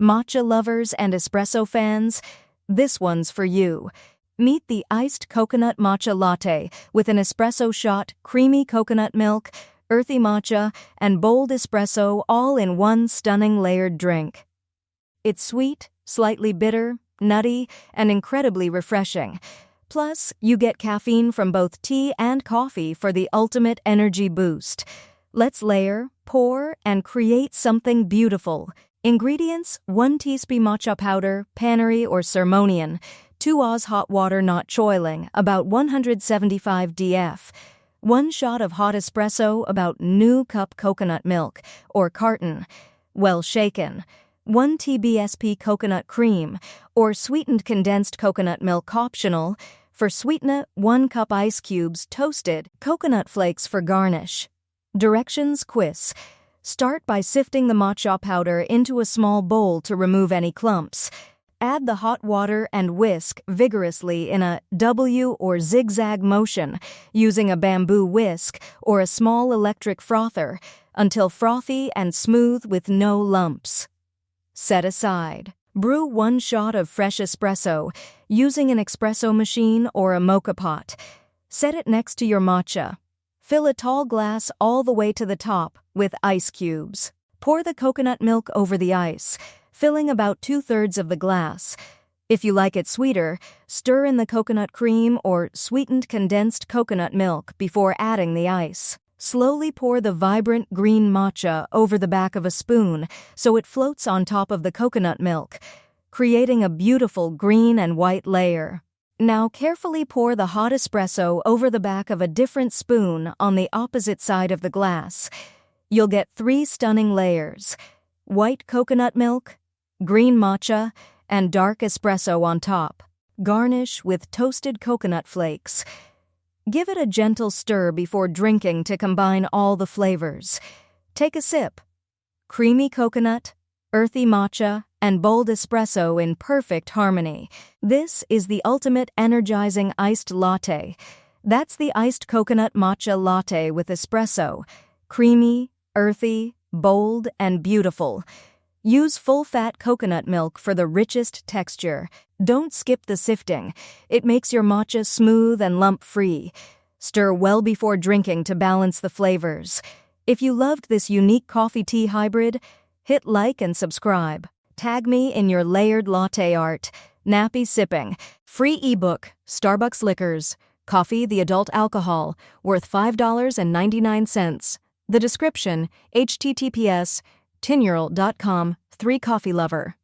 Matcha lovers and espresso fans, this one's for you. Meet the iced coconut matcha latte with an espresso shot, creamy coconut milk, earthy matcha, and bold espresso all in one stunning layered drink. It's sweet, slightly bitter, nutty, and incredibly refreshing. Plus, you get caffeine from both tea and coffee for the ultimate energy boost. Let's layer, pour, and create something beautiful. Ingredients: 1 teaspoon matcha powder, panery or ceremonial, 2 oz hot water not choiling, about 175 dF, 1 shot of hot espresso, about new cup coconut milk, or carton, well shaken, 1 tbsp coconut cream, or sweetened condensed coconut milk optional, for sweetener, 1 cup ice cubes toasted, coconut flakes for garnish. Directions: quiz. Start by sifting the matcha powder into a small bowl to remove any clumps. Add the hot water and whisk vigorously in a W or zigzag motion using a bamboo whisk or a small electric frother until frothy and smooth with no lumps. Set aside. Brew 1 shot of fresh espresso using an espresso machine or a mocha pot. Set it next to your matcha. Fill a tall glass all the way to the top with ice cubes. Pour the coconut milk over the ice, filling about 2/3 of the glass. If you like it sweeter, stir in the coconut cream or sweetened condensed coconut milk before adding the ice. Slowly pour the vibrant green matcha over the back of a spoon so it floats on top of the coconut milk, creating a beautiful green and white layer. Now carefully pour the hot espresso over the back of a different spoon on the opposite side of the glass. You'll get 3 stunning layers: white coconut milk, green matcha, and dark espresso on top. Garnish with toasted coconut flakes. Give it a gentle stir before drinking to combine all the flavors. Take a sip. Creamy coconut, earthy matcha, and bold espresso in perfect harmony. This is the ultimate energizing iced latte. That's the iced coconut matcha latte with espresso. Creamy, earthy, bold, and beautiful. Use full-fat coconut milk for the richest texture. Don't skip the sifting. It makes your matcha smooth and lump-free. Stir well before drinking to balance the flavors. If you loved this unique coffee-tea hybrid, hit like and subscribe. Tag me in your layered latte art. Nappy sipping. Free ebook, Starbucks Liquors. Coffee, the adult alcohol, worth $5.99. The description, https://tinural.com, 3 coffee lover.